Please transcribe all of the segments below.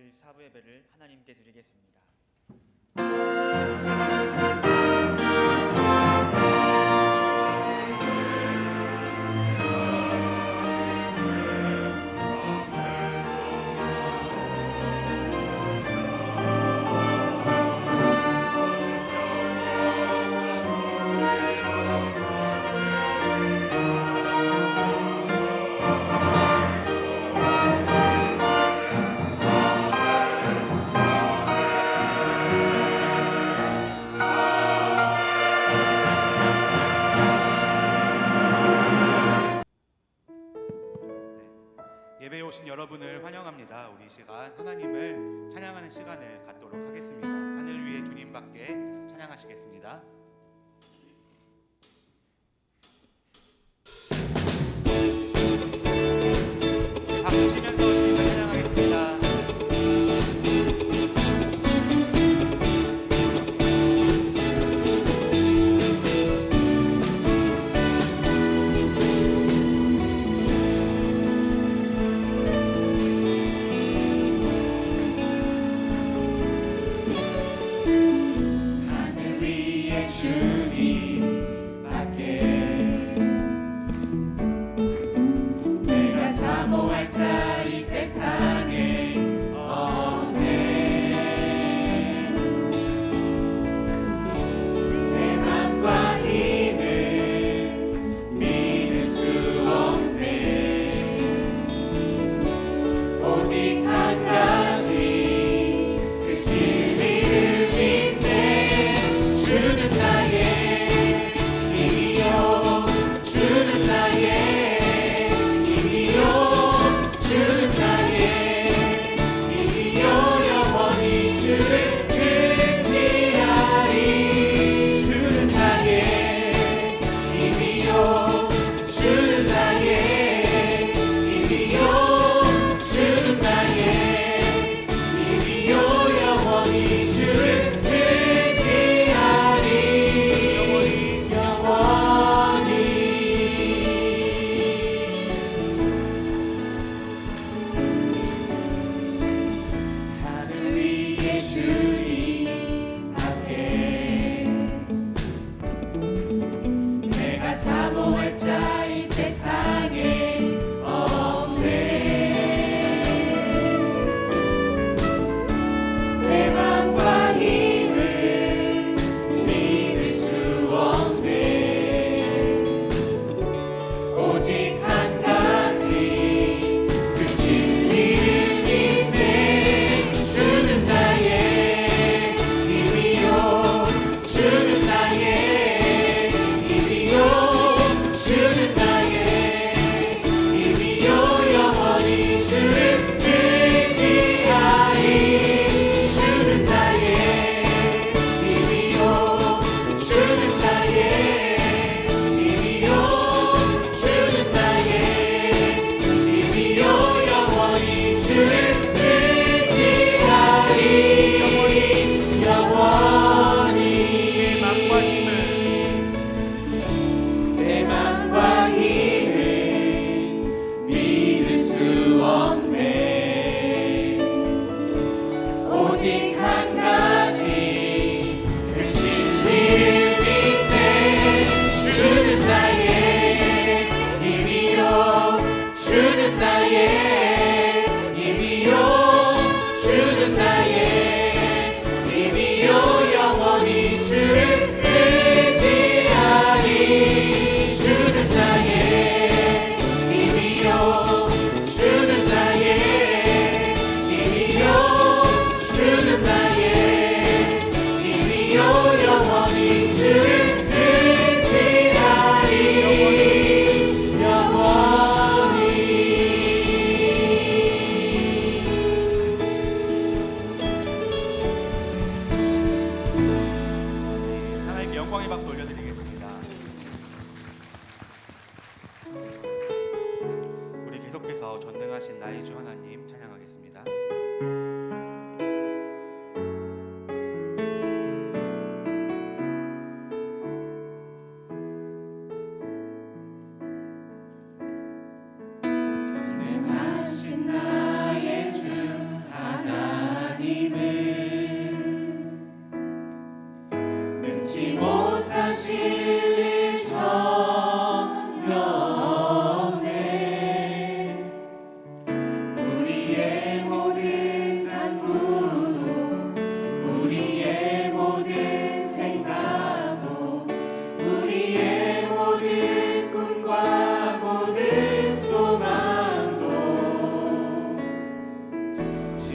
오늘 사부 예배를 하나님께 드리겠습니다. 예배에 오신 여러분을 환영합니다. 우리 시간 하나님을 찬양하는 시간을 갖도록 하겠습니다. 하늘 위에 주님밖에 찬양하시겠습니다. 박수 치면서 주님을 찬양하겠습니다. 주님밖에 내가 사모할 자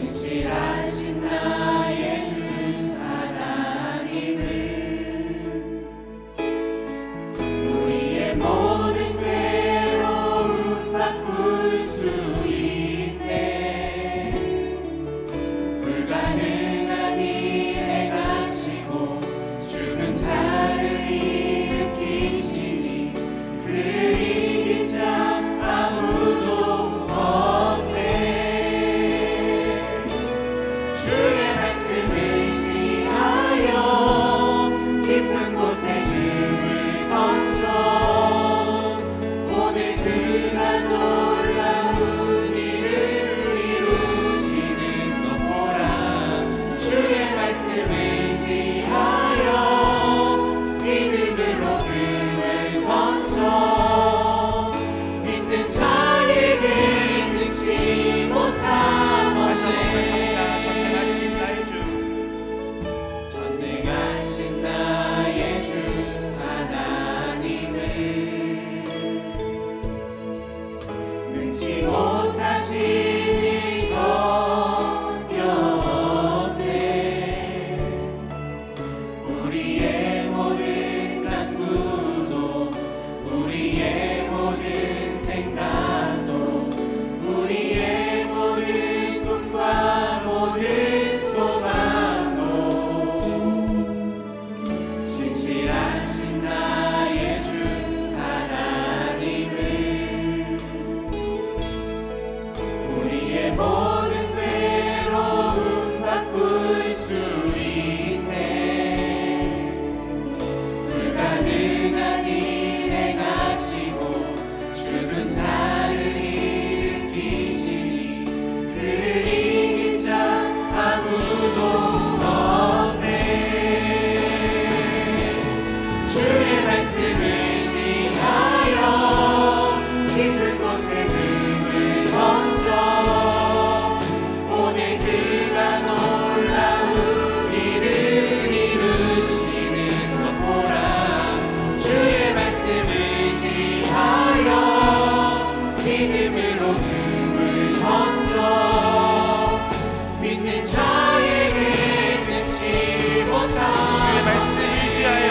신실하신 나의 주 하나님은 우리의 모든 괴로움 바꿀 수 있네. 불가능한 일 행하시고 죽은 자를 일으키시니 그를 이긴 자 아무도 없네. 주의 말씀을 지하여 깊은 곳에 금을 던져 오늘 그가 놀라운 일을 이루시는 것 보라. 주의 말씀을 지하여 믿음으로 금을 던져 믿는 자에게 능치 못한 다시 한번 없네. 고백합니다. 전능하신 나의 주. 전능하신 나의 주 하나님은 능치 못하신 일 전혀 없네. 우리의 모든 간구도 우리의 모든 생각도 우리의 모든 꿈과 모든 소망도 신실하신 나의 주 하나님은 우리의 모든 괴로움 바꿀 수 있네. 불가능한 일 행하시고 죽은 자를 일으키시니 그를 이긴 자 아무도 없네. 주의 말씀을 지하여 깊은 곳에 금을 던져 오늘 그가 놀라운 일을 이루시는 것 보라. 주의 말씀을 지하여 믿음으로 금을 던져 믿는 자에게 능치 못한 주의 말씀 의지하여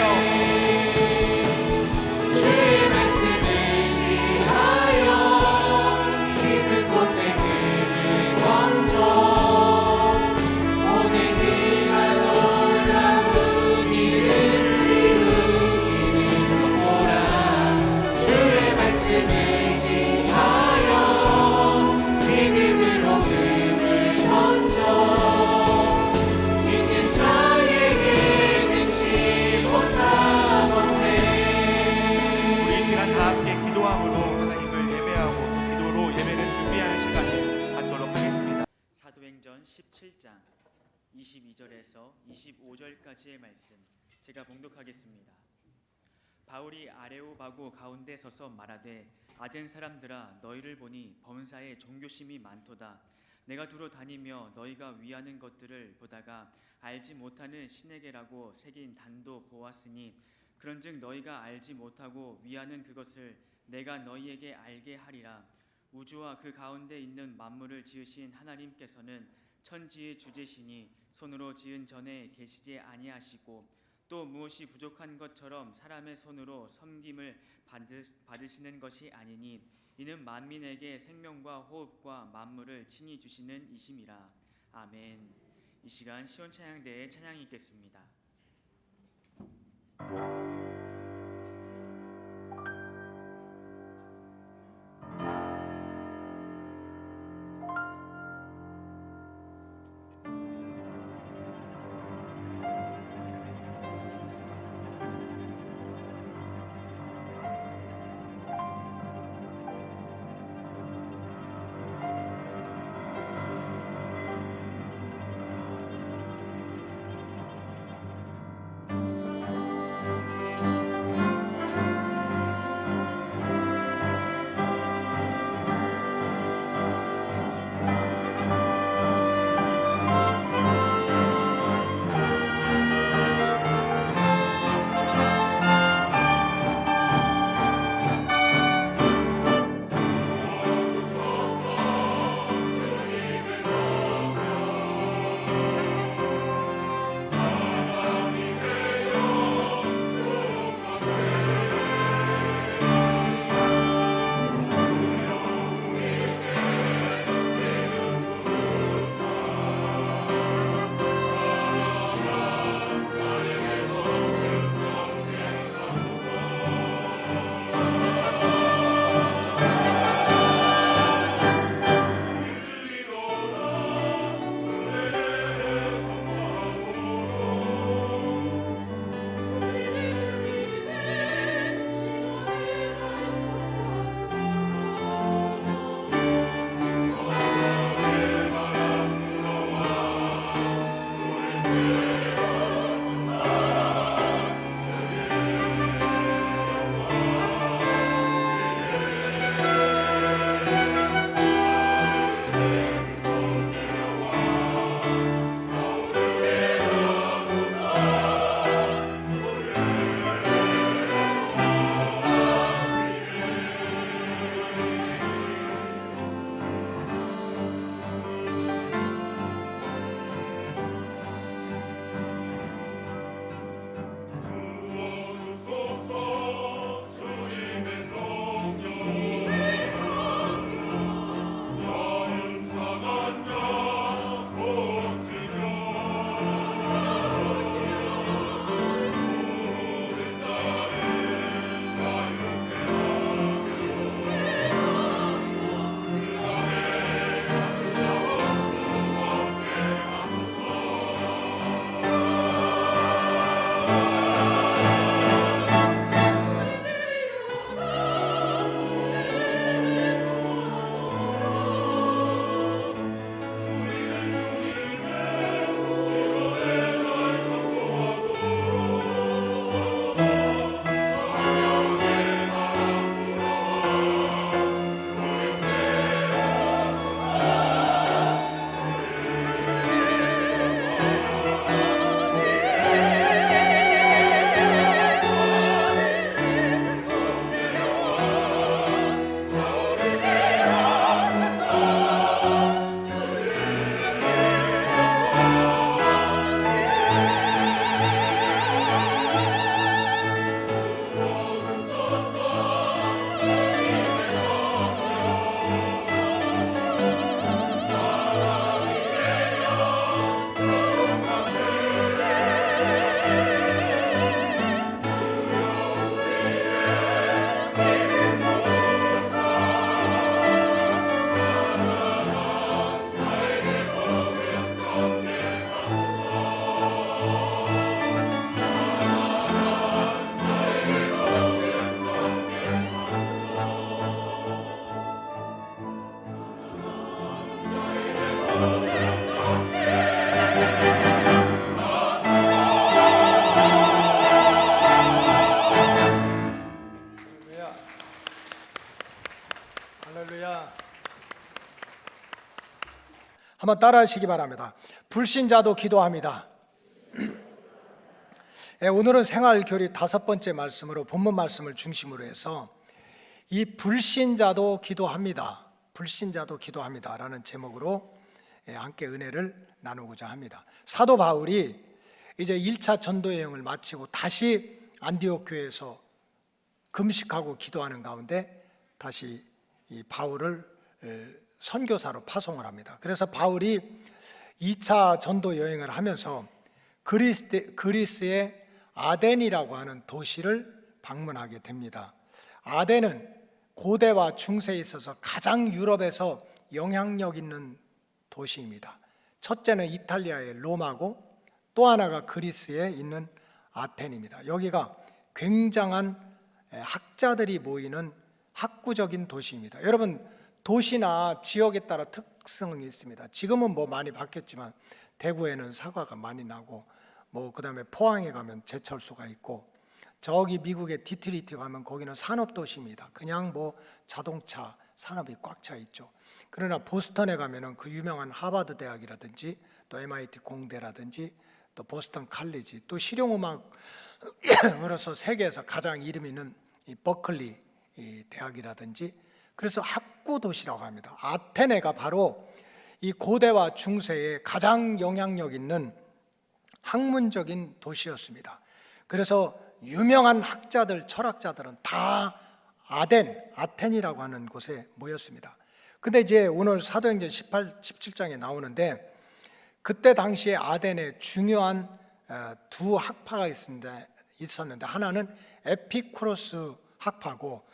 주의 말씀을 지하여 깊은 곳에 금을 던져 오늘 그가 놀라운 일을 이루시는 것 보라. 주의 말씀을 지하여 믿음으로 금을 던져 믿는 자에게 능치 못하겠네. 우리 이 시간 다 함께 기도함으로 하나님을 예배하고 또 기도로 예배를 준비하는 시간을 갖도록 하겠습니다. 사도행전 17장 22절에서 25절까지의 말씀 제가 봉독하겠습니다. 바울이 아레오바고 가운데 서서 말하되 아덴 사람들아 너희를 보니 범사에 종교심이 많도다. 내가 두루 다니며 너희가 위하는 것들을 보다가 알지 못하는 신에게라고 새긴 단도 보았으니 그런즉 너희가 알지 못하고 위하는 그것을 내가 너희에게 알게 하리라. 우주와 그 가운데 있는 만물을 지으신 하나님께서는 천지의 주제시니 손으로 지은 전에 계시지 아니하시고 또 무엇이 부족한 것처럼 사람의 손으로 섬김을 받으시는 것이 아니니 이는 만민에게 생명과 호흡과 만물을 친히 주시는 이심이라. 아멘. 이 시간 시온 찬양대의 찬양이 있겠습니다. 한번 따라하시기 바랍니다. 불신자도 기도합니다. 오늘은 생활교리 5번째 말씀으로 본문 말씀을 중심으로 해서 이 불신자도 기도합니다, 불신자도 기도합니다라는 제목으로 함께 은혜를 나누고자 합니다. 사도 바울이 이제 1차 전도 여행을 마치고 다시 안디옥 교회에서 금식하고 기도하는 가운데 다시 이 바울을 선교사로 파송을 합니다. 그래서 바울이 2차 전도 여행을 하면서 그리스의 아덴이라고 하는 도시를 방문하게 됩니다. 아덴은 고대와 중세에 있어서 가장 유럽에서 영향력 있는 도시입니다. 첫째는 이탈리아의 로마고 또 하나가 그리스에 있는 아텐입니다. 여기가 굉장한 학자들이 모이는 학구적인 도시입니다. 여러분, 도시나 지역에 따라 특성이 있습니다. 지금은 뭐 많이 바뀌었지만 대구에는 사과가 많이 나고 그다음에 포항에 가면 제철소가 있고 저기 미국의 디트리트 가면 거기는 산업도시입니다. 그냥 자동차 산업이 꽉 차 있죠. 그러나 보스턴에 가면은 그 유명한 하버드 대학이라든지 또 MIT 공대라든지 또 보스턴 칼리지, 또 실용음악으로서 세계에서 가장 이름 있는 이 버클리 대학이라든지, 그래서 학구 도시라고 합니다. 아테네가 바로 이 고대와 중세에 가장 영향력 있는 학문적인 도시였습니다. 그래서 유명한 학자들, 철학자들은 다 아텐이라고 하는 곳에 모였습니다. 근데 이제 오늘 사도행전 17장에 나오는데 그때 당시에 아덴에 중요한 두 학파가 있었는데 하나는 에피쿠로스 학파고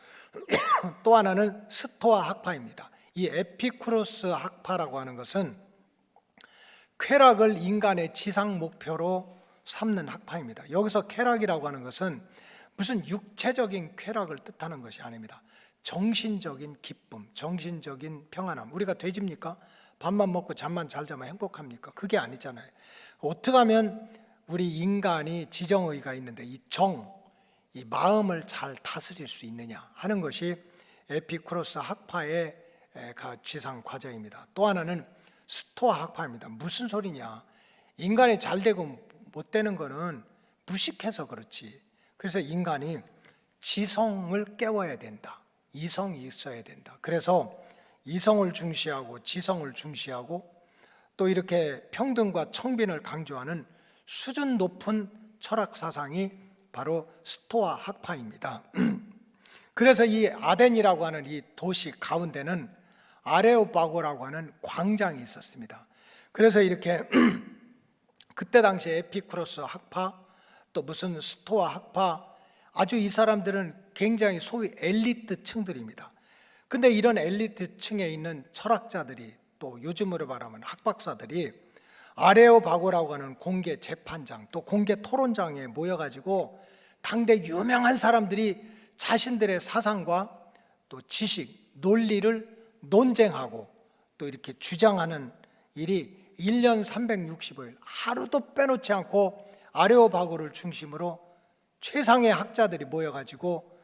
또 하나는 스토아 학파입니다. 이 에피쿠로스 학파라고 하는 것은 쾌락을 인간의 지상 목표로 삼는 학파입니다. 여기서 쾌락이라고 하는 것은 무슨 육체적인 쾌락을 뜻하는 것이 아닙니다. 정신적인 기쁨, 정신적인 평안함. 우리가 돼지입니까? 밥만 먹고 잠만 잘 자면 행복합니까? 그게 아니잖아요. 어떻게 하면 우리 인간이 지정의가 있는데 이 마음을 잘 다스릴 수 있느냐 하는 것이 에피쿠로스 학파의 지상 과제입니다. 또 하나는 스토아 학파입니다. 무슨 소리냐? 인간이 잘 되고 못 되는 거는 무식해서 그렇지. 그래서 인간이 지성을 깨워야 된다. 이성이 있어야 된다. 그래서 이성을 중시하고 지성을 중시하고 또 이렇게 평등과 청빈을 강조하는 수준 높은 철학 사상이 바로 스토아 학파입니다. 그래서 이 아덴이라고 하는 이 도시 가운데는 아레오파고라고 하는 광장이 있었습니다. 그래서 이렇게 그때 당시 에피쿠로스 학파 또 무슨 스토아 학파, 아주 이 사람들은 굉장히 소위 엘리트 층들입니다. 근데 이런 엘리트 층에 있는 철학자들이 또 요즘으로 말하면 학박사들이 아레오파고라고 하는 공개 재판장 또 공개 토론장에 모여가지고 당대 유명한 사람들이 자신들의 사상과 또 지식, 논리를 논쟁하고 또 이렇게 주장하는 일이 1년 365일 하루도 빼놓지 않고 아레오파고를 중심으로 최상의 학자들이 모여가지고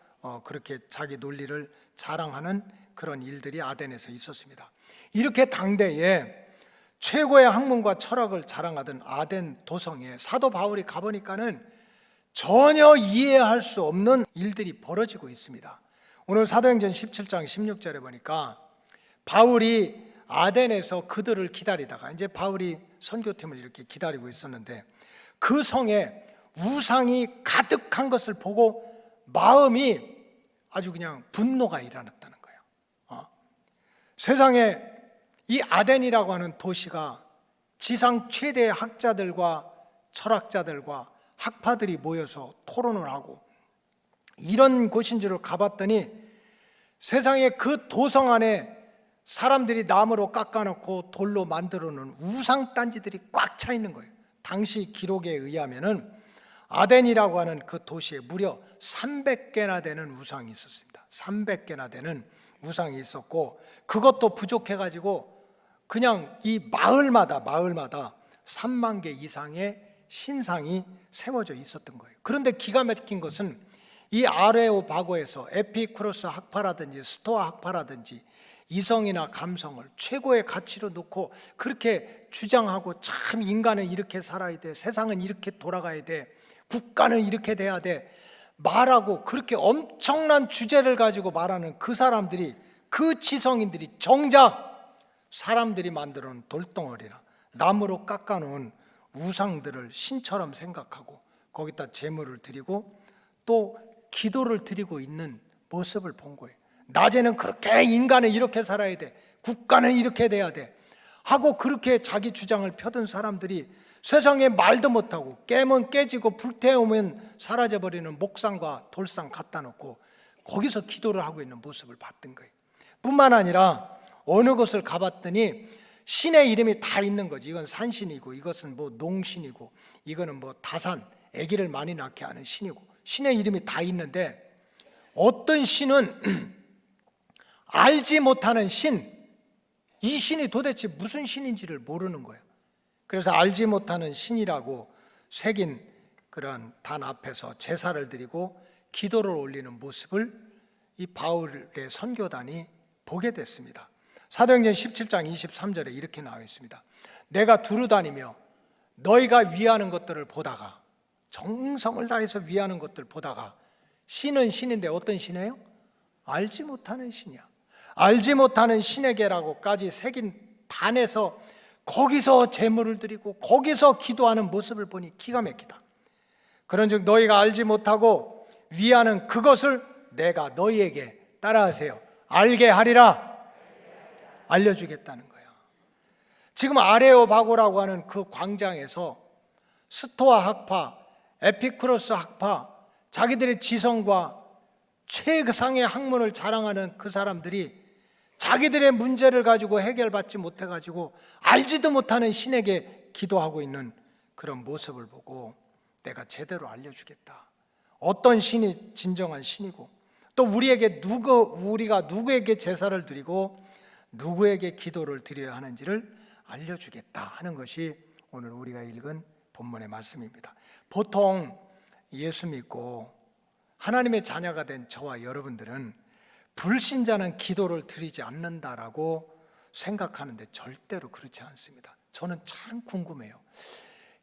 그렇게 자기 논리를 자랑하는 그런 일들이 아덴에서 있었습니다. 이렇게 당대에 최고의 학문과 철학을 자랑하던 아덴 도성에 사도 바울이 가보니까는 전혀 이해할 수 없는 일들이 벌어지고 있습니다. 오늘 사도행전 17장 16절에 보니까 바울이 아덴에서 그들을 기다리다가 이제 바울이 선교팀을 이렇게 기다리고 있었는데 그 성에 우상이 가득한 것을 보고 마음이 아주 그냥 분노가 일어났다는 거예요. 세상에 이 아덴이라고 하는 도시가 지상 최대의 학자들과 철학자들과 학파들이 모여서 토론을 하고 이런 곳인 줄 가봤더니 세상에 그 도성 안에 사람들이 나무로 깎아놓고 돌로 만들어놓은 우상단지들이 꽉 차 있는 거예요. 당시 기록에 의하면은 아덴이라고 하는 그 도시에 무려 300개나 되는 우상이 있었습니다. 300개나 되는 우상이 있었고 그것도 부족해가지고 그냥 이 마을마다 3만 개 이상의 신상이 세워져 있었던 거예요. 그런데 기가 막힌 것은 이 아레오파고에서 에피쿠로스 학파라든지 스토아 학파라든지 이성이나 감성을 최고의 가치로 놓고 그렇게 주장하고, 참 인간은 이렇게 살아야 돼, 세상은 이렇게 돌아가야 돼, 국가는 이렇게 돼야 돼 말하고 그렇게 엄청난 주제를 가지고 말하는 그 사람들이, 그 지성인들이 정작 사람들이 만들어 놓은 돌덩어리나 나무로 깎아놓은 우상들을 신처럼 생각하고 거기다 제물을 드리고 또 기도를 드리고 있는 모습을 본 거예요. 낮에는 그렇게 인간은 이렇게 살아야 돼, 국가는 이렇게 돼야 돼 하고 그렇게 자기 주장을 펴던 사람들이 세상에 말도 못하고 깨면 깨지고 불태우면 사라져버리는 목상과 돌상 갖다 놓고 거기서 기도를 하고 있는 모습을 봤던 거예요. 뿐만 아니라 어느 곳을 가봤더니 신의 이름이 다 있는 거지. 이건 산신이고, 이것은 뭐 농신이고, 이거는 뭐 다산, 아기를 많이 낳게 하는 신이고, 신의 이름이 다 있는데 어떤 신은 알지 못하는 신, 이 신이 도대체 무슨 신인지를 모르는 거예요. 그래서 알지 못하는 신이라고 새긴 그런 단 앞에서 제사를 드리고 기도를 올리는 모습을 이 바울의 선교단이 보게 됐습니다. 사도행전 17장 23절에 이렇게 나와 있습니다. 내가 두루 다니며 너희가 위하는 것들을 보다가, 정성을 다해서 위하는 것들 보다가, 신은 신인데 어떤 신이에요? 알지 못하는 신이야. 알지 못하는 신에게라고까지 새긴 단에서 거기서 제물을 드리고 거기서 기도하는 모습을 보니 기가 막히다. 그런즉 너희가 알지 못하고 위하는 그것을 내가 너희에게 따라하세요 알게 하리라. 알려주겠다는 거야. 지금 아레오바고라고 하는 그 광장에서 스토아 학파, 에피쿠로스 학파, 자기들의 지성과 최상의 학문을 자랑하는 그 사람들이 자기들의 문제를 가지고 해결받지 못해가지고 알지도 못하는 신에게 기도하고 있는 그런 모습을 보고 내가 제대로 알려주겠다. 어떤 신이 진정한 신이고 또 우리가 누구에게 제사를 드리고 누구에게 기도를 드려야 하는지를 알려주겠다 하는 것이 오늘 우리가 읽은 본문의 말씀입니다. 보통 예수 믿고 하나님의 자녀가 된 저와 여러분들은 불신자는 기도를 드리지 않는다라고 생각하는데 절대로 그렇지 않습니다. 저는 참 궁금해요.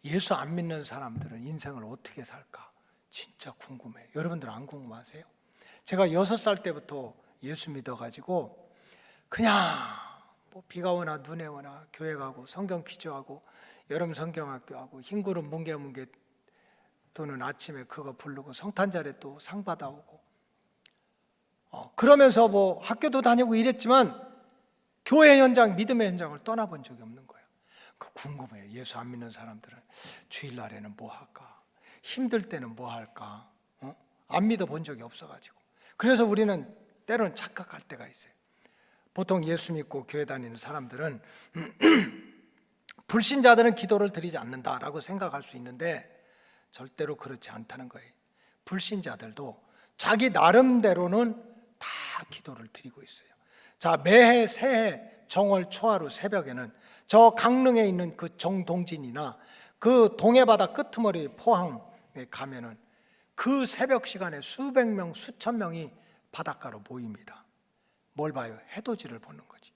예수 안 믿는 사람들은 인생을 어떻게 살까? 진짜 궁금해요. 여러분들 안 궁금하세요? 제가 6살 때부터 예수 믿어가지고 그냥 뭐 비가 오나 눈에 오나 교회 가고 성경 기도하고 여름 성경학교 하고 흰구름 뭉게뭉게 또는 아침에 그거 부르고 성탄절에 또 상 받아오고 그러면서 뭐 학교도 다니고 이랬지만 교회 현장, 믿음의 현장을 떠나본 적이 없는 거예요. 궁금해요. 예수 안 믿는 사람들은 주일날에는 뭐 할까? 힘들 때는 뭐 할까? 안 믿어본 적이 없어가지고. 그래서 우리는 때로는 착각할 때가 있어요. 보통 예수 믿고 교회 다니는 사람들은 불신자들은 기도를 드리지 않는다라고 생각할 수 있는데 절대로 그렇지 않다는 거예요. 불신자들도 자기 나름대로는 다 기도를 드리고 있어요. 자, 매해 새해 정월 초하루 새벽에는 저 강릉에 있는 그 정동진이나 그 동해바다 끄트머리 포항에 가면은 그 새벽 시간에 수백 명, 수천 명이 바닷가로 모입니다. 뭘 봐요? 해돋이를 보는 거지.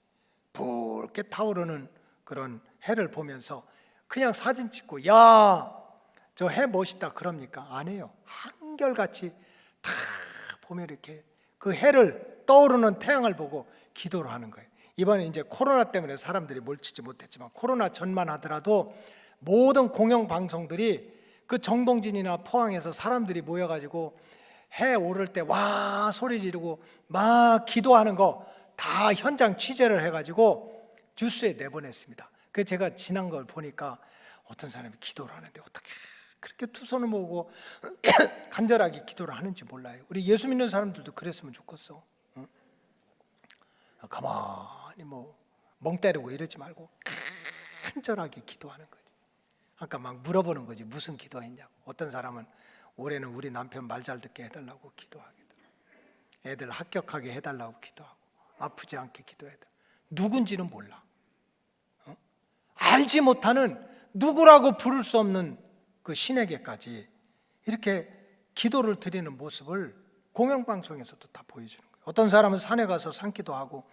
붉게 타오르는 그런 해를 보면서 그냥 사진 찍고 야, 저 해 멋있다 그럽니까? 안 해요. 한결같이 다 보면 이렇게 그 해를 떠오르는 태양을 보고 기도를 하는 거예요. 이번에 이제 코로나 때문에 사람들이 몰치지 못했지만 코로나 전만 하더라도 모든 공영 방송들이 그 정동진이나 포항에서 사람들이 모여가지고 해 오를 때 와 소리 지르고 막 기도하는 거 다 현장 취재를 해가지고 뉴스에 내보냈습니다. 그 제가 지난 걸 보니까 어떤 사람이 기도를 하는데 어떻게 그렇게 두 손을 모으고 간절하게 기도를 하는지 몰라요. 우리 예수 믿는 사람들도 그랬으면 좋겠어. 응? 가만히 뭐 멍 때리고 이러지 말고 간절하게 기도하는 거지. 아까 막 물어보는 거지. 무슨 기도했냐고. 어떤 사람은 올해는 우리 남편 말 잘 듣게 해달라고 기도하거든. 애들 합격하게 해달라고 기도하고 아프지 않게 기도해달라고. 누군지는 몰라. 알지 못하는 누구라고 부를 수 없는 그 신에게까지 이렇게 기도를 드리는 모습을 공영방송에서도 다 보여주는 거예요. 어떤 사람은 산에 가서 산기도 하고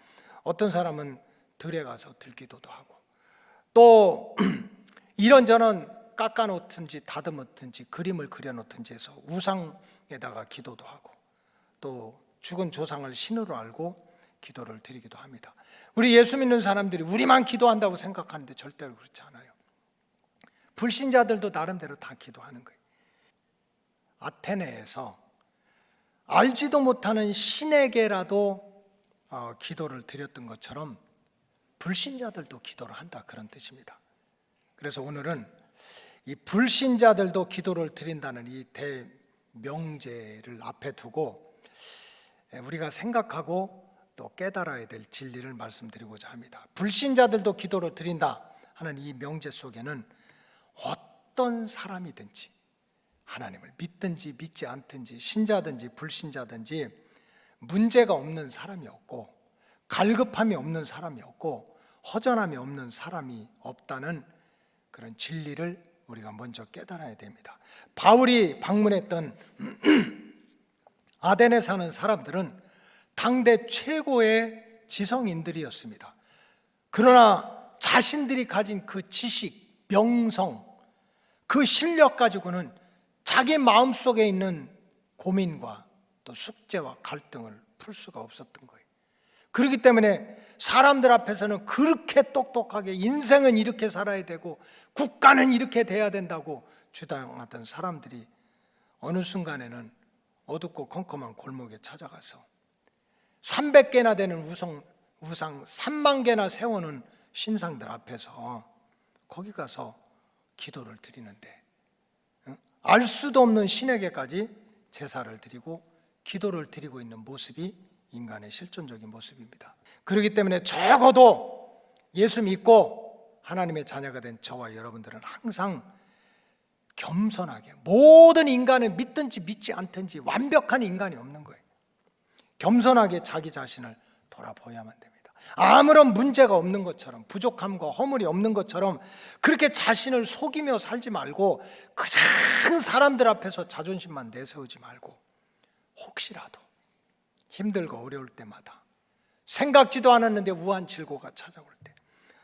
어떤 사람은 들에 가서 들기도도 하고, 또 이런저런 깎아놓든지 다듬었든지 그림을 그려놓든지 해서 우상에다가 기도도 하고, 또 죽은 조상을 신으로 알고 기도를 드리기도 합니다. 우리 예수 믿는 사람들이 우리만 기도한다고 생각하는데 절대로 그렇지 않아요. 불신자들도 나름대로 다 기도하는 거예요. 아테네에서 알지도 못하는 신에게라도 기도를 드렸던 것처럼 불신자들도 기도를 한다, 그런 뜻입니다. 그래서 오늘은 이 불신자들도 기도를 드린다는 이 대명제를 앞에 두고 우리가 생각하고 또 깨달아야 될 진리를 말씀드리고자 합니다. 불신자들도 기도를 드린다 하는 이 명제 속에는 어떤 사람이든지, 하나님을 믿든지 믿지 않든지, 신자든지 불신자든지 문제가 없는 사람이 없고, 갈급함이 없는 사람이 없고, 허전함이 없는 사람이 없다는 그런 진리를 우리가 먼저 깨달아야 됩니다. 바울이 방문했던 아덴에 사는 사람들은 당대 최고의 지성인들이었습니다. 그러나 자신들이 가진 그 지식, 명성, 그 실력 가지고는 자기 마음속에 있는 고민과 또 숙제와 갈등을 풀 수가 없었던 거예요. 그렇기 때문에 사람들 앞에서는 그렇게 똑똑하게 인생은 이렇게 살아야 되고 국가는 이렇게 돼야 된다고 주장하던 사람들이 어느 순간에는 어둡고 컴컴한 골목에 찾아가서 300개나 되는 우상 3만 개나 세우는 신상들 앞에서 거기 가서 기도를 드리는데, 알 수도 없는 신에게까지 제사를 드리고 기도를 드리고 있는 모습이 인간의 실존적인 모습입니다. 그렇기 때문에 적어도 예수 믿고 하나님의 자녀가 된 저와 여러분들은 항상 겸손하게, 모든 인간은 믿든지 믿지 않든지 완벽한 인간이 없는 거예요. 겸손하게 자기 자신을 돌아보야만 됩니다. 아무런 문제가 없는 것처럼, 부족함과 허물이 없는 것처럼 그렇게 자신을 속이며 살지 말고, 그냥 사람들 앞에서 자존심만 내세우지 말고, 혹시라도 힘들고 어려울 때마다, 생각지도 않았는데 우한칠고가 찾아올 때,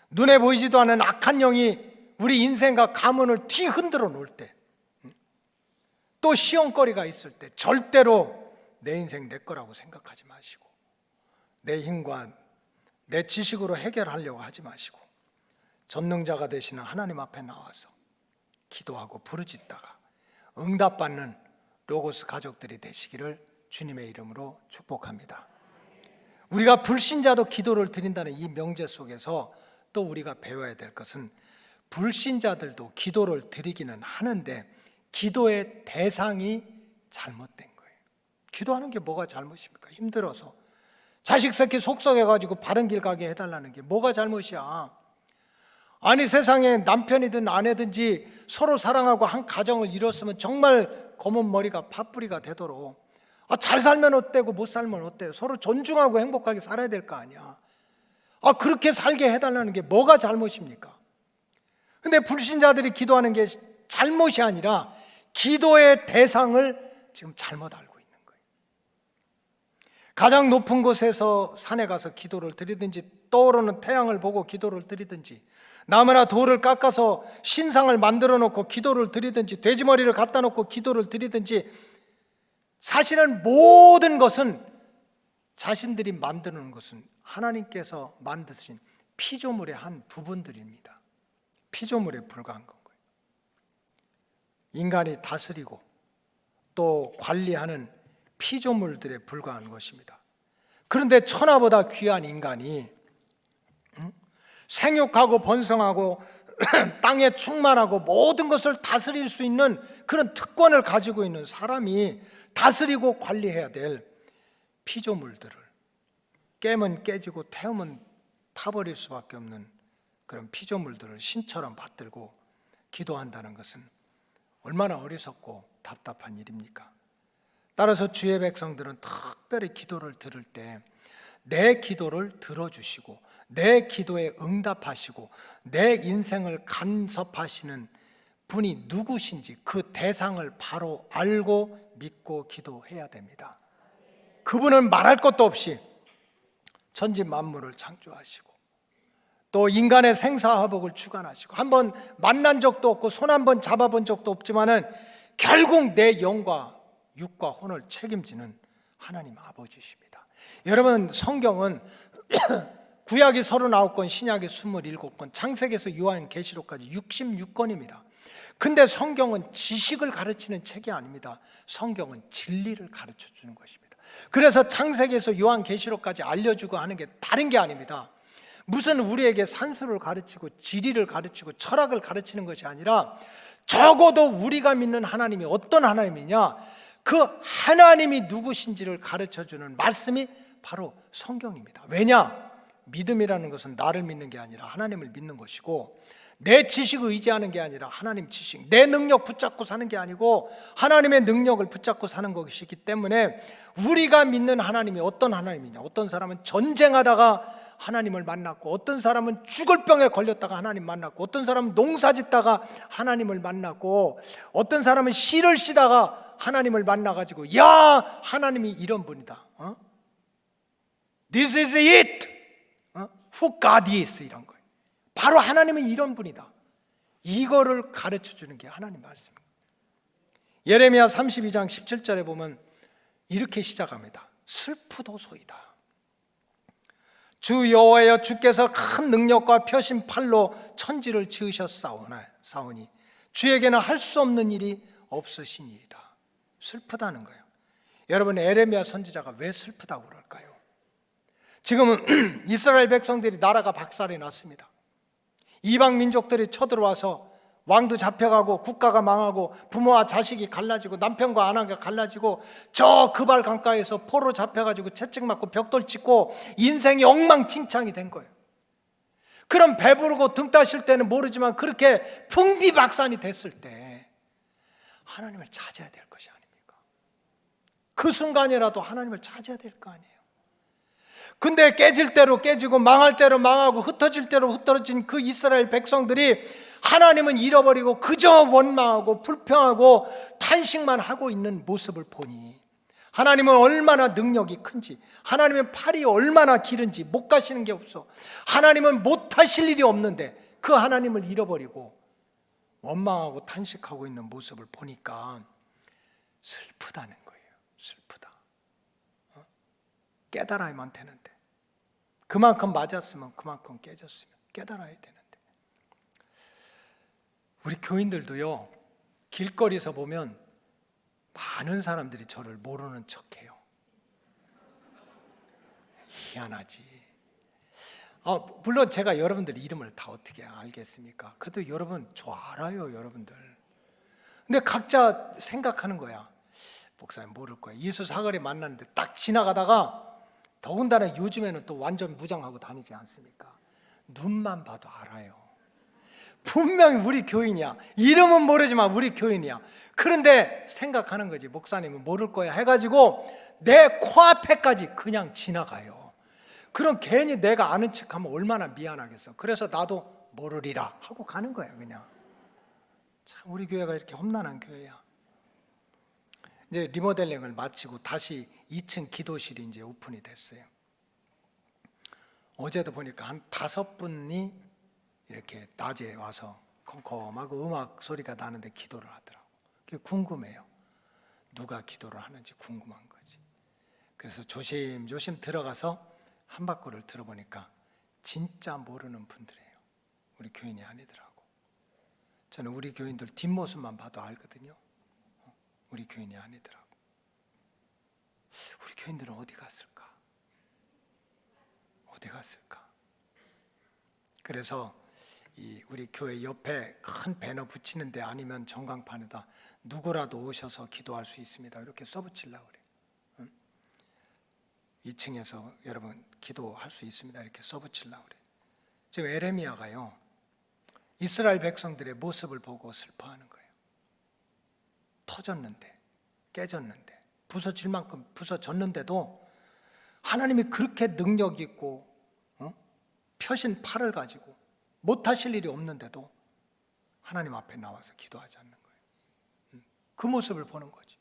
눈에 보이지도 않은 악한 영이 우리 인생과 가문을 뒤흔들어 놓을 때, 또 시험거리가 있을 때 절대로 내 인생 내 거라고 생각하지 마시고, 내 힘과 내 지식으로 해결하려고 하지 마시고, 전능자가 되시는 하나님 앞에 나와서 기도하고 부르짖다가 응답받는 로고스 가족들이 되시기를 주님의 이름으로 축복합니다. 우리가 불신자도 기도를 드린다는 이 명제 속에서 또 우리가 배워야 될 것은, 불신자들도 기도를 드리기는 하는데 기도의 대상이 잘못된 거예요. 기도하는 게 뭐가 잘못입니까? 힘들어서 자식 새끼 속썩여가지고 바른 길 가게 해달라는 게 뭐가 잘못이야? 아니, 세상에 남편이든 아내든지 서로 사랑하고 한 가정을 이뤘으면 정말 검은 머리가 팥뿌리가 되도록, 잘 살면 어때고 못 살면 어때요? 서로 존중하고 행복하게 살아야 될 거 아니야. 그렇게 살게 해달라는 게 뭐가 잘못입니까? 근데 불신자들이 기도하는 게 잘못이 아니라 기도의 대상을 지금 잘못 알고 있는 거예요. 가장 높은 곳에서 산에 가서 기도를 드리든지, 떠오르는 태양을 보고 기도를 드리든지, 나무나 돌을 깎아서 신상을 만들어 놓고 기도를 드리든지, 돼지머리를 갖다 놓고 기도를 드리든지, 사실은 모든 것은, 자신들이 만드는 것은 하나님께서 만드신 피조물의 한 부분들입니다. 피조물에 불과한 건 거예요. 인간이 다스리고 또 관리하는 피조물들에 불과한 것입니다. 그런데 천하보다 귀한 인간이 생육하고 번성하고 땅에 충만하고 모든 것을 다스릴 수 있는 그런 특권을 가지고 있는 사람이 다스리고 관리해야 될 피조물들을, 깨면 깨지고 태우면 타버릴 수밖에 없는 그런 피조물들을 신처럼 받들고 기도한다는 것은 얼마나 어리석고 답답한 일입니까? 따라서 주의 백성들은 특별히 기도를 들을 때 내 기도를 들어주시고 내 기도에 응답하시고 내 인생을 간섭하시는 분이 누구신지 그 대상을 바로 알고 믿고 기도해야 됩니다. 그분은 말할 것도 없이 천지 만물을 창조하시고 또 인간의 생사화복을 주관하시고 한번 만난 적도 없고 손 한번 잡아본 적도 없지만은 결국 내 영과 육과 혼을 책임지는 하나님 아버지십니다. 여러분, 성경은 구약이 39권, 신약이 27권, 창세기에서 요한계시록까지 66권입니다. 근데 성경은 지식을 가르치는 책이 아닙니다. 성경은 진리를 가르쳐 주는 것입니다. 그래서 창세기에서 요한계시록까지 알려주고 하는 게 다른 게 아닙니다. 무슨 우리에게 산수를 가르치고 지리를 가르치고 철학을 가르치는 것이 아니라 적어도 우리가 믿는 하나님이 어떤 하나님이냐, 그 하나님이 누구신지를 가르쳐주는 말씀이 바로 성경입니다. 왜냐? 믿음이라는 것은 나를 믿는 게 아니라 하나님을 믿는 것이고, 내 지식을 의지하는 게 아니라 하나님 지식, 내 능력 붙잡고 사는 게 아니고 하나님의 능력을 붙잡고 사는 것이기 때문에 우리가 믿는 하나님이 어떤 하나님이냐, 어떤 사람은 전쟁하다가 하나님을 만났고, 어떤 사람은 죽을 병에 걸렸다가 하나님 만났고, 어떤 사람은 농사 짓다가 하나님을 만났고, 어떤 사람은 시를 쉬다가 하나님을 만나가지고 야, 하나님이 이런 분이다. This is it. Who God is, 이런 거예요. 바로 하나님은 이런 분이다. 이거를 가르쳐주는 게 하나님 말씀입니다. 예레미야 32장 17절에 보면 이렇게 시작합니다. 슬프도소이다. 주 여호와여, 주께서 큰 능력과 펴신 팔로 천지를 지으셨사오니 주에게는 할 수 없는 일이 없으시니이다. 슬프다는 거예요. 여러분, 에레미야 선지자가 왜 슬프다고 그럴까요? 지금은 이스라엘 백성들이 나라가 박살이 났습니다. 이방 민족들이 쳐들어와서 왕도 잡혀가고 국가가 망하고 부모와 자식이 갈라지고 남편과 아내가 갈라지고 저 그발 강가에서 포로 잡혀가지고 채찍 맞고 벽돌 찍고 인생이 엉망진창이 된 거예요. 그럼 배부르고 등 따실 때는 모르지만 그렇게 풍비박산이 됐을 때 하나님을 찾아야 될 것이 아닙니까? 그 순간이라도 하나님을 찾아야 될 거 아니에요. 근데 깨질 대로 깨지고 망할 대로 망하고 흩어질 대로 흩어진 그 이스라엘 백성들이 하나님은 잃어버리고 그저 원망하고 불평하고 탄식만 하고 있는 모습을 보니 하나님은 얼마나 능력이 큰지, 하나님은 팔이 얼마나 길은지, 못 가시는 게 없어. 하나님은 못하실 일이 없는데 그 하나님을 잃어버리고 원망하고 탄식하고 있는 모습을 보니까 슬프다는 거예요. 슬프다. 깨달아야만 되는데, 그만큼 맞았으면 그만큼 깨졌으면 깨달아야 되는데, 우리 교인들도요, 길거리에서 보면 많은 사람들이 저를 모르는 척해요. 희한하지. 물론 제가 여러분들 이름을 다 어떻게 알겠습니까? 그래도 여러분 저 알아요, 여러분들. 근데 각자 생각하는 거야. 목사님 모를 거야. 예수 사거리 만났는데 딱 지나가다가, 더군다나 요즘에는 또 완전 무장하고 다니지 않습니까? 눈만 봐도 알아요. 분명히 우리 교인이야. 이름은 모르지만 우리 교인이야. 그런데 생각하는 거지, 목사님은 모를 거야 해가지고 내 코앞에까지 그냥 지나가요. 그럼 괜히 내가 아는 척하면 얼마나 미안하겠어. 그래서 나도 모르리라 하고 가는 거야 그냥. 참, 우리 교회가 이렇게 험난한 교회야. 이제 리모델링을 마치고 다시 2층 기도실이 이제 오픈이 됐어요. 어제도 보니까 한 5분이 이렇게 낮에 와서 컴컴하고 음악 소리가 나는데 기도를 하더라고. 그게 궁금해요. 누가 기도를 하는지 궁금한 거지. 그래서 조심조심 들어가서 한바퀴를 들어보니까 진짜 모르는 분들이에요. 우리 교인이 아니더라고. 저는 우리 교인들 뒷모습만 봐도 알거든요. 우리 교인이 아니더라고. 우리 교인들은 어디 갔을까? 어디 갔을까? 그래서 우리 교회 옆에 큰 배너 붙이는데 아니면 전광판에다 누구라도 오셔서 기도할 수 있습니다, 이렇게 써붙이려고 그래. 2층에서 여러분 기도할 수 있습니다, 이렇게 써붙이려고 그래. 지금 에레미야가요, 이스라엘 백성들의 모습을 보고 슬퍼하는 거예요. 터졌는데, 깨졌는데, 부서질 만큼 부서졌는데도 하나님이 그렇게 능력 있고 펴신 팔을 가지고 못하실 일이 없는데도 하나님 앞에 나와서 기도하지 않는 거예요. 그 모습을 보는 거지.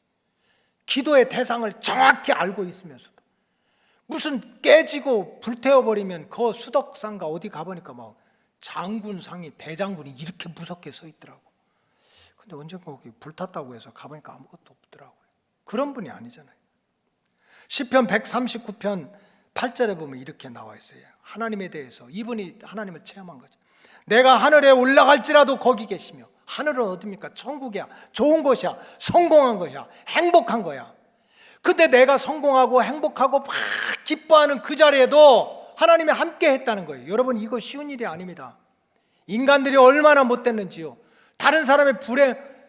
기도의 대상을 정확히 알고 있으면서도 무슨 깨지고 불태워버리면 그 수덕상가 어디 가보니까 막 장군상이 대장군이 이렇게 무섭게 서 있더라고. 근데 언젠가 거기 불탔다고 해서 가보니까 아무것도 없더라고요. 그런 분이 아니잖아요. 시편 139편 8절에 보면 이렇게 나와 있어요. 하나님에 대해서 이분이 하나님을 체험한 거죠. 내가 하늘에 올라갈지라도 거기 계시며. 하늘은 어딥니까? 천국이야. 좋은 곳이야. 성공한 것이야. 행복한 거야. 근데 내가 성공하고 행복하고 막 기뻐하는 그 자리에도 하나님이 함께 했다는 거예요. 여러분, 이거 쉬운 일이 아닙니다. 인간들이 얼마나 못됐는지요. 다른 사람의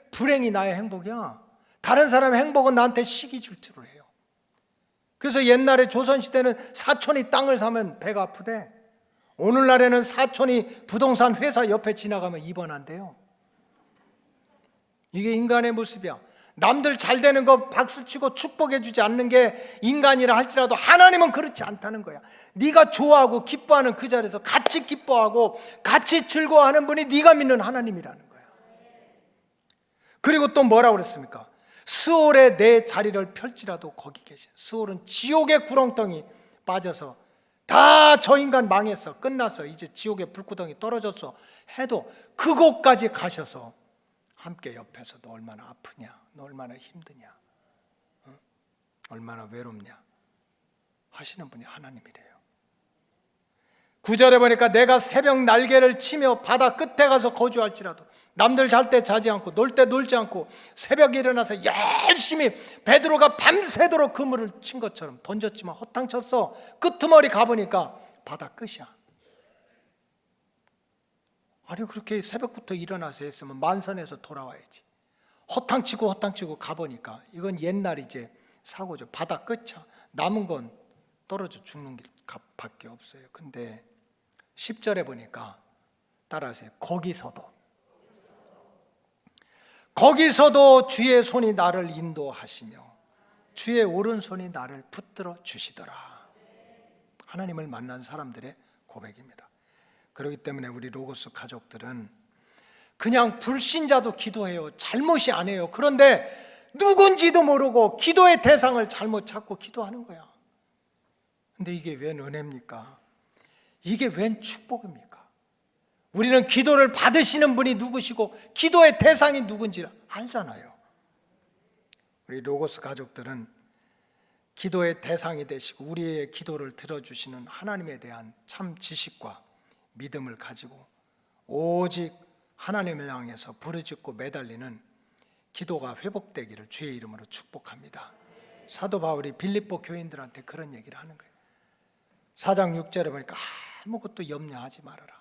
불행이 나의 행복이야. 다른 사람의 행복은 나한테 시기 질투를 해요. 그래서 옛날에 조선시대는 사촌이 땅을 사면 배가 아프대. 오늘날에는 사촌이 부동산 회사 옆에 지나가면 입원한대요. 이게 인간의 모습이야. 남들 잘 되는 거 박수치고 축복해 주지 않는 게 인간이라 할지라도 하나님은 그렇지 않다는 거야. 네가 좋아하고 기뻐하는 그 자리에서 같이 기뻐하고 같이 즐거워하는 분이 네가 믿는 하나님이라는 거야. 그리고 또 뭐라고 그랬습니까? 스올에 내 자리를 펼지라도 거기 계셔. 스올은 지옥의 구렁텅이 빠져서 다 저 인간 망했어. 끝났어. 이제 지옥의 불구덩이 떨어졌어 해도 그곳까지 가셔서 함께 옆에서 너 얼마나 아프냐, 너 얼마나 힘드냐, 얼마나 외롭냐 하시는 분이 하나님이래요. 9절에 보니까 내가 새벽 날개를 치며 바다 끝에 가서 거주할지라도, 남들 잘 때 자지 않고 놀 때 놀지 않고 새벽에 일어나서 열심히 베드로가 밤새도록 그물을 친 것처럼 던졌지만 허탕쳤어. 끄트머리 가보니까 바다 끝이야. 아니, 그렇게 새벽부터 일어나서 했으면 만선에서 돌아와야지. 허탕치고 가보니까 이건 옛날 이제 사고죠. 바다 끝이야. 남은 건 떨어져 죽는 길밖에 없어요. 근데 10절에 보니까 따라하세요. 거기서도 주의 손이 나를 인도하시며 주의 오른손이 나를 붙들어 주시더라. 하나님을 만난 사람들의 고백입니다. 그렇기 때문에 우리 로고스 가족들은 그냥 불신자도 기도해요. 잘못이 아니에요. 그런데 누군지도 모르고 기도의 대상을 잘못 찾고 기도하는 거야. 근데 이게 웬 은혜입니까? 이게 웬 축복입니까? 우리는 기도를 받으시는 분이 누구시고 기도의 대상이 누군지 알잖아요. 우리 로고스 가족들은 기도의 대상이 되시고 우리의 기도를 들어주시는 하나님에 대한 참 지식과 믿음을 가지고 오직 하나님을 향해서 부르짖고 매달리는 기도가 회복되기를 주의 이름으로 축복합니다. 사도 바울이 빌립보 교인들한테 그런 얘기를 하는 거예요. 4장 6절에 보니까 아무것도 염려하지 말아라.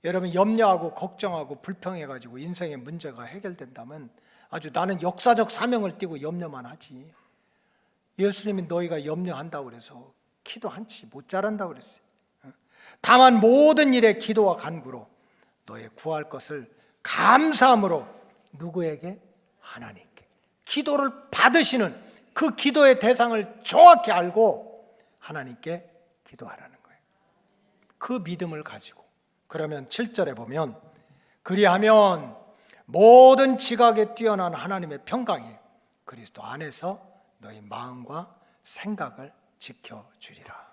여러분, 염려하고 걱정하고 불평해가지고 인생의 문제가 해결된다면 아주 나는 역사적 사명을 띠고 염려만 하지. 예수님이 너희가 염려한다고 그래서 기도 한치 못 잘한다고 그랬어요. 다만 모든 일에 기도와 간구로 너의 구할 것을 감사함으로 누구에게? 하나님께. 기도를 받으시는 그 기도의 대상을 정확히 알고 하나님께 기도하라는 거예요. 그 믿음을 가지고. 그러면 7절에 보면 그리하면 모든 지각에 뛰어난 하나님의 평강이 그리스도 안에서 너희 마음과 생각을 지켜주리라.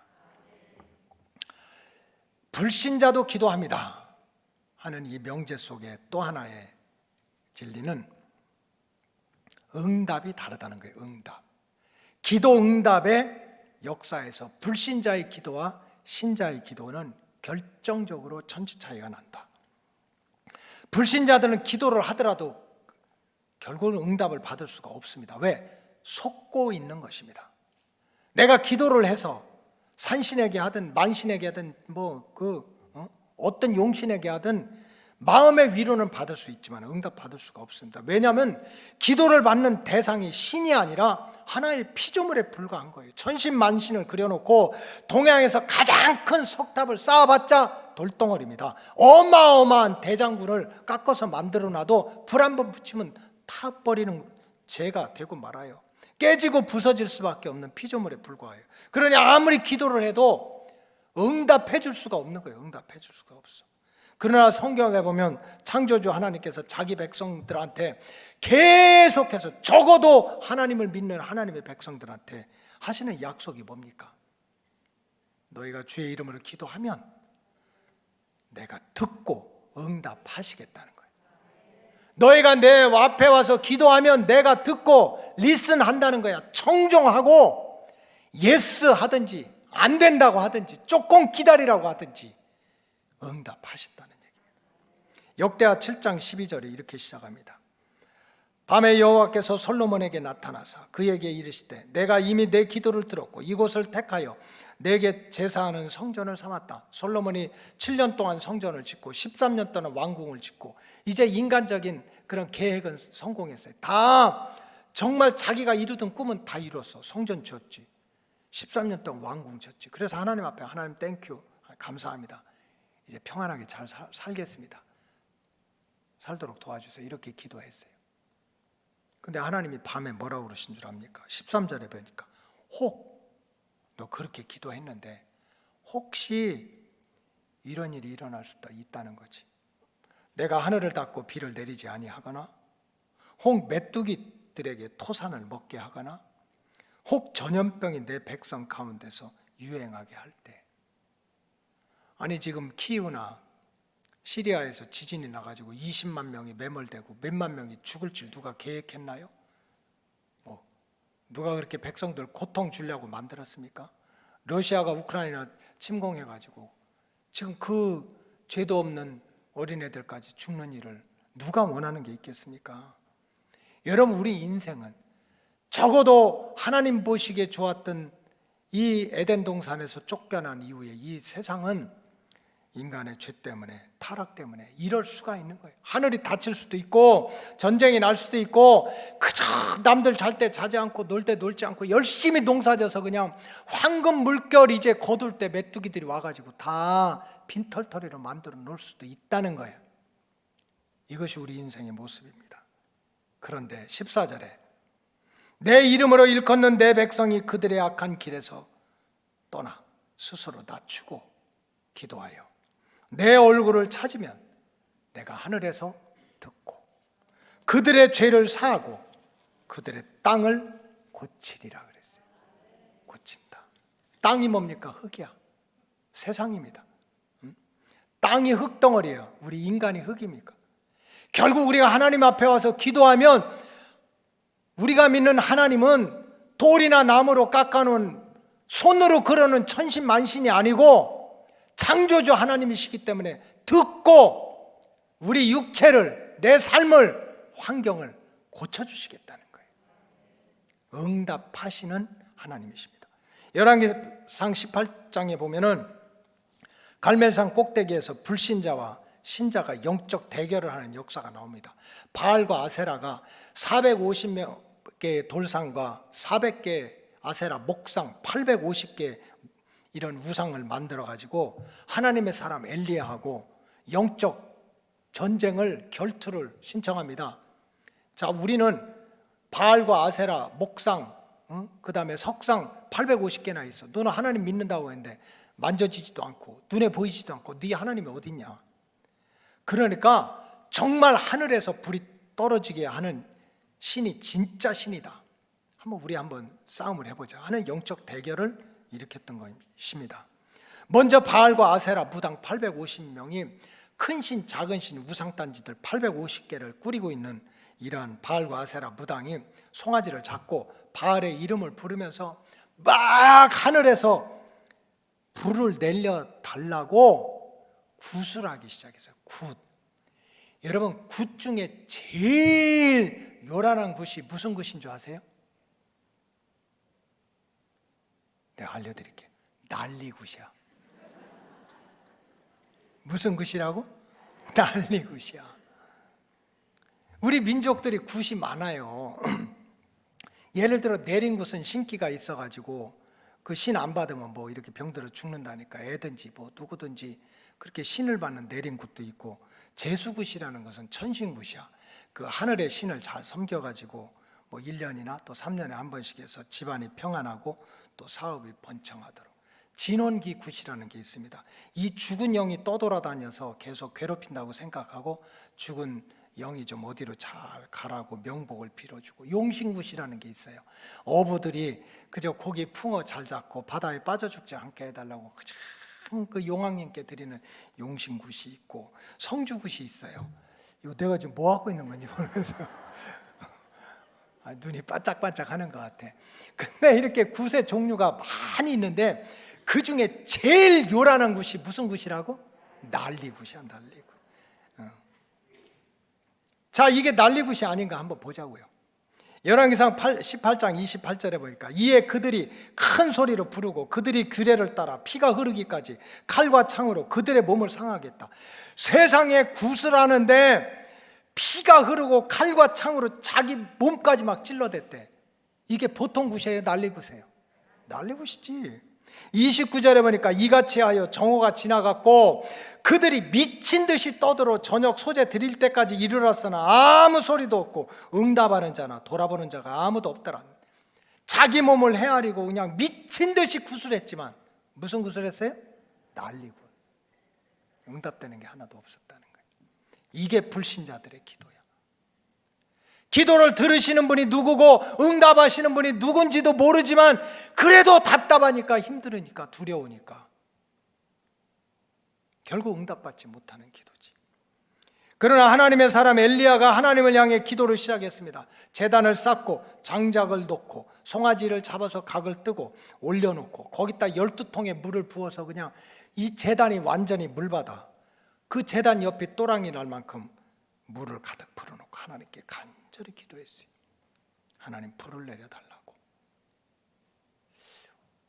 불신자도 기도합니다 하는 이 명제 속에 또 하나의 진리는 응답이 다르다는 거예요. 응답. 기도 응답의 역사에서 불신자의 기도와 신자의 기도는 결정적으로 천지 차이가 난다. 불신자들은 기도를 하더라도 결국은 응답을 받을 수가 없습니다. 왜? 속고 있는 것입니다. 내가 기도를 해서 산신에게 하든 만신에게 하든 어떤 용신에게 하든 마음의 위로는 받을 수 있지만 응답 받을 수가 없습니다. 왜냐하면 기도를 받는 대상이 신이 아니라 하나의 피조물에 불과한 거예요. 천신만신을 그려놓고 동양에서 가장 큰 석탑을 쌓아봤자 돌덩어리입니다. 어마어마한 대장군을 깎아서 만들어놔도 불 한 번 붙이면 타버리는 죄가 되고 말아요. 깨지고 부서질 수밖에 없는 피조물에 불과해요. 그러니 아무리 기도를 해도 응답해 줄 수가 없는 거예요. 응답해 줄 수가 없어. 그러나 성경에 보면 창조주 하나님께서 자기 백성들한테 계속해서 적어도 하나님을 믿는 하나님의 백성들한테 하시는 약속이 뭡니까? 너희가 주의 이름으로 기도하면 내가 듣고 응답하시겠다는 거예요. 너희가 내 앞에 와서 기도하면 내가 듣고 리슨 한다는 거야. 청종하고 예스 하든지 안 된다고 하든지 조금 기다리라고 하든지 응답하신다는 얘기입니다. 역대하 7장 12절에 이렇게 시작합니다. 밤에 여호와께서 솔로몬에게 나타나사 그에게 이르시되 내가 이미 내 기도를 들었고 이곳을 택하여 내게 제사하는 성전을 삼았다. 솔로몬이 7년 동안 성전을 짓고 13년 동안 왕궁을 짓고 이제 인간적인 그런 계획은 성공했어요. 다 정말 자기가 이루던 꿈은 다 이뤘어. 성전 지었지. 13년 동안 왕궁 지었지. 그래서 하나님 앞에 하나님 땡큐 감사합니다. 이제 평안하게 잘 살겠습니다. 살도록 도와주세요. 이렇게 기도했어요. 근데 하나님이 밤에 뭐라고 그러신 줄 압니까? 13절에 보니까 너 그렇게 기도했는데 혹시 이런 일이 일어날 수도 있다는 거지. 내가 하늘을 닫고 비를 내리지 아니하거나 혹 메뚜기들에게 토산을 먹게 하거나 혹 전염병이 내 백성 가운데서 유행하게 할 때. 아니 지금 키우나 시리아에서 지진이 나가지고 20만 명이 매몰되고 몇만 명이 죽을 줄 누가 계획했나요? 누가 그렇게 백성들 고통 주려고 만들었습니까? 러시아가 우크라이나 침공해가지고 지금 그 죄도 없는 어린애들까지 죽는 일을 누가 원하는 게 있겠습니까? 여러분 우리 인생은 적어도 하나님 보시기에 좋았던 이 에덴 동산에서 쫓겨난 이후에 이 세상은 인간의 죄 때문에 타락 때문에 이럴 수가 있는 거예요. 하늘이 닫힐 수도 있고 전쟁이 날 수도 있고 그저 남들 잘 때 자지 않고 놀 때 놀지 않고 열심히 농사져서 그냥 황금 물결 이제 거둘 때 메뚜기들이 와가지고 다 빈털터리로 만들어 놓을 수도 있다는 거예요. 이것이 우리 인생의 모습입니다. 그런데 14절에 내 이름으로 일컫는 내 백성이 그들의 악한 길에서 떠나 스스로 낮추고 기도하여 내 얼굴을 찾으면 내가 하늘에서 듣고 그들의 죄를 사하고 그들의 땅을 고치리라 그랬어요. 고친다. 땅이 뭡니까? 흙이야. 세상입니다. 땅이 흙덩어리예요. 우리 인간이 흙입니까? 결국 우리가 하나님 앞에 와서 기도하면 우리가 믿는 하나님은 돌이나 나무로 깎아놓은 손으로 그려놓은 천신만신이 아니고 창조주 하나님이시기 때문에 듣고 우리 육체를 내 삶을 환경을 고쳐주시겠다는 거예요. 응답하시는 하나님이십니다. 열왕기상 18장에 보면은 갈멜산 꼭대기에서 불신자와 신자가 영적 대결을 하는 역사가 나옵니다. 바알과 아세라가 450개의 돌상과 400개 아세라 목상 850개 이런 우상을 만들어 가지고 하나님의 사람 엘리야하고 영적 전쟁을 결투를 신청합니다. 자, 우리는 바알과 아세라 목상 그 다음에 석상 850개나 있어. 너는 하나님 믿는다고 했는데 만져지지도 않고 눈에 보이지도 않고 네 하나님이 어디 있냐. 그러니까 정말 하늘에서 불이 떨어지게 하는 신이 진짜 신이다. 우리 한번 싸움을 해보자 하는 영적 대결을 일으켰던 것입니다. 먼저 바알과 아세라 무당 850명이 큰 신, 작은 신, 우상단지들 850개를 꾸리고 있는 이러한 바알과 아세라 무당이 송아지를 잡고 바알의 이름을 부르면서 막 하늘에서 불을 내려달라고 굿을 하기 시작했어요. 굿. 여러분 굿 중에 제일 요란한 굿이 무슨 굿인 줄 아세요? 내가 알려드릴게요. 난리굿이야. 무슨 굿이라고? 난리굿이야. 우리 민족들이 굿이 많아요. 예를 들어 내린 굿은 신기가 있어가지고 그 신 안 받으면 뭐 이렇게 병들어 죽는다니까 애든지 뭐 누구든지 그렇게 신을 받는 내린 굿도 있고, 제수굿이라는 것은 천신굿이야. 그 하늘의 신을 잘 섬겨가지고 뭐 1년이나 또 3년에 한 번씩 해서 집안이 평안하고 또 사업이 번창하도록. 진원기 굿이라는 게 있습니다. 이 죽은 영이 떠돌아다녀서 계속 괴롭힌다고 생각하고 죽은 영이 좀 어디로 잘 가라고 명복을 빌어주고, 용신굿이라는 게 있어요. 어부들이 그저 고기 풍어 잘 잡고 바다에 빠져 죽지 않게 해달라고 참 그 용왕님께 드리는 용신굿이 있고, 성주굿이 있어요. 이거 내가 지금 뭐 하고 있는 건지 모르면서 눈이 반짝반짝 하는 것 같아. 근데 이렇게 굿의 종류가 많이 있는데 그 중에 제일 요란한 굿이 무슨 굿이라고? 난리굿이야, 난리굿. 자, 이게 난리굿이 아닌가 한번 보자고요. 열왕기상 18장 28절에 보니까 이에 그들이 큰 소리로 부르고 그들이 규례를 따라 피가 흐르기까지 칼과 창으로 그들의 몸을 상하겠다. 세상에 굿을 하는데 피가 흐르고 칼과 창으로 자기 몸까지 막 찔러댔대. 이게 보통 굿이에요, 난리굿이에요? 난리굿이지. 29절에 보니까 이같이 하여 정오가 지나갔고 그들이 미친 듯이 떠들어 저녁 소재 드릴 때까지 이르렀으나 아무 소리도 없고 응답하는 자나 돌아보는 자가 아무도 없더라. 자기 몸을 헤아리고 그냥 미친 듯이 구슬했지만 무슨 구슬했어요? 난리굿. 응답되는 게 하나도 없었다는 거예요. 이게 불신자들의 기도야. 기도를 들으시는 분이 누구고 응답하시는 분이 누군지도 모르지만 그래도 답답하니까, 힘들으니까, 두려우니까 결국 응답받지 못하는 기도지. 그러나 하나님의 사람 엘리야가 하나님을 향해 기도를 시작했습니다. 제단을 쌓고 장작을 놓고 송아지를 잡아서 각을 뜨고 올려놓고 거기다 12통의 물을 부어서 그냥 이 제단이 완전히 물바다, 그 제단 옆에 또랑이 날 만큼 물을 가득 풀어놓고 하나님께 간절히 기도했어요. 하나님, 불을 내려달라고.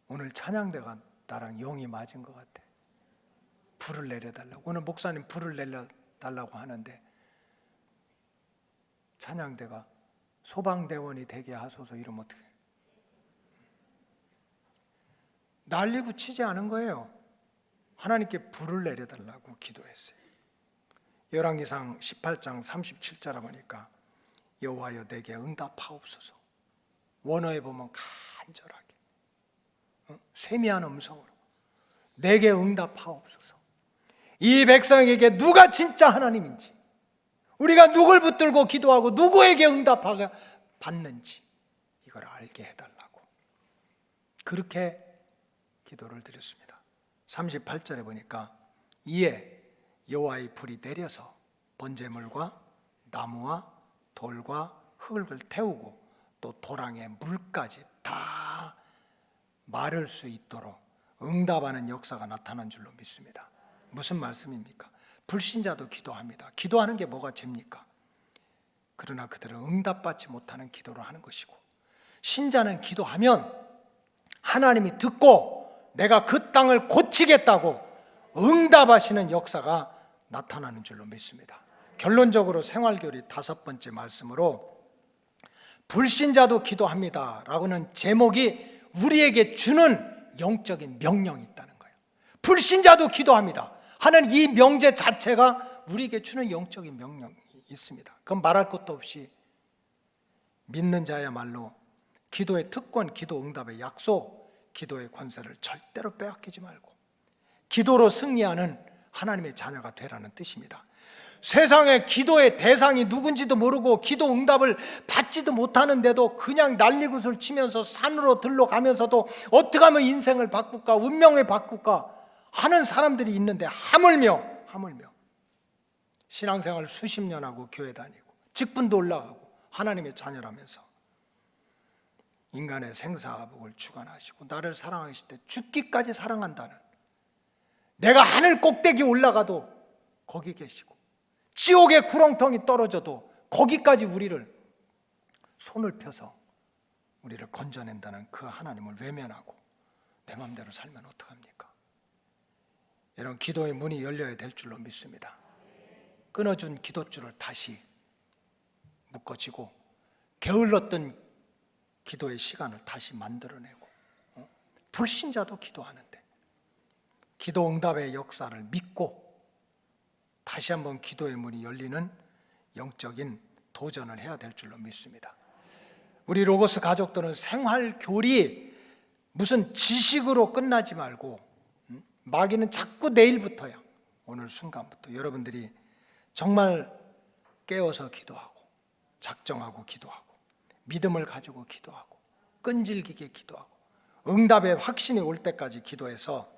오늘 찬양대가 나랑 영이 맞은 것 같아. 불을 내려달라고. 오늘 목사님 불을 내려달라고 하는데 찬양대가 소방대원이 되게 하소서 이러면 어떡해? 난리고 치지 않은 거예요. 하나님께 불을 내려달라고 기도했어요. 열왕기상 18장 37절에 보니까 여호와여 내게 응답하옵소서. 원어에 보면 간절하게 세미한 음성으로 내게 응답하옵소서. 이 백성에게 누가 진짜 하나님인지, 우리가 누굴 붙들고 기도하고 누구에게 응답하게 받는지 이걸 알게 해달라고 그렇게 기도를 드렸습니다. 38절에 보니까 이에 여호와의 불이 내려서 번제물과 나무와 돌과 흙을 태우고 또 도랑의 물까지 다 마를 수 있도록 응답하는 역사가 나타난 줄로 믿습니다. 무슨 말씀입니까? 불신자도 기도합니다. 기도하는 게 뭐가 죄입니까? 그러나 그들은 응답받지 못하는 기도를 하는 것이고, 신자는 기도하면 하나님이 듣고 내가 그 땅을 고치겠다고 응답하시는 역사가 나타나는 줄로 믿습니다. 결론적으로 생활교리 5번째 말씀으로 불신자도 기도합니다 라고는 제목이 우리에게 주는 영적인 명령이 있다는 거예요. 불신자도 기도합니다 하는 이 명제 자체가 우리에게 주는 영적인 명령이 있습니다. 그건 말할 것도 없이 믿는 자야말로 기도의 특권, 기도 응답의 약속, 기도의 권세를 절대로 빼앗기지 말고 기도로 승리하는 하나님의 자녀가 되라는 뜻입니다. 세상에 기도의 대상이 누군지도 모르고 기도 응답을 받지도 못하는데도 그냥 난리굿을 치면서 산으로 들러가면서도 어떻게 하면 인생을 바꿀까, 운명을 바꿀까 하는 사람들이 있는데 하물며 신앙생활 수십 년 하고 교회 다니고 직분도 올라가고 하나님의 자녀라면서 인간의 생사복을 주관하시고 나를 사랑하실 때 죽기까지 사랑한다는, 내가 하늘 꼭대기 올라가도 거기 계시고 지옥의 구렁텅이 떨어져도 거기까지 우리를 손을 펴서 우리를 건져낸다는 그 하나님을 외면하고 내 마음대로 살면 어떡합니까? 이런 기도의 문이 열려야 될 줄로 믿습니다. 끊어준 기도줄을 다시 묶어지고 게을렀던 기도의 시간을 다시 만들어내고 불신자도 기도하는데 기도 응답의 역사를 믿고 다시 한번 기도의 문이 열리는 영적인 도전을 해야 될 줄로 믿습니다. 우리 로고스 가족들은 생활교리 무슨 지식으로 끝나지 말고 마귀는 자꾸 내일부터야, 오늘 순간부터 여러분들이 정말 깨어서 기도하고 작정하고 기도하고 믿음을 가지고 기도하고 끈질기게 기도하고 응답의 확신이 올 때까지 기도해서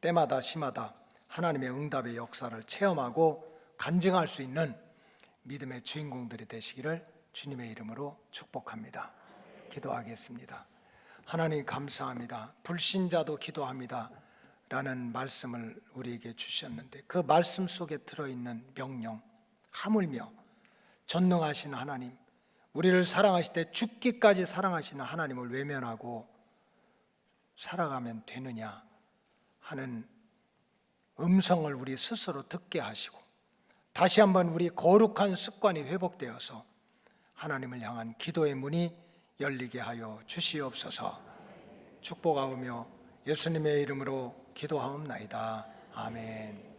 때마다 시마다 하나님의 응답의 역사를 체험하고 간증할 수 있는 믿음의 주인공들이 되시기를 주님의 이름으로 축복합니다. 기도하겠습니다. 하나님 감사합니다. 불신자도 기도합니다 라는 말씀을 우리에게 주셨는데 그 말씀 속에 들어있는 명령, 하물며 전능하신 하나님, 우리를 사랑하실 때 죽기까지 사랑하시는 하나님을 외면하고 살아가면 되느냐 하는 음성을 우리 스스로 듣게 하시고 다시 한번 우리 거룩한 습관이 회복되어서 하나님을 향한 기도의 문이 열리게 하여 주시옵소서. 축복하오며 예수님의 이름으로 기도하옵나이다. 아멘.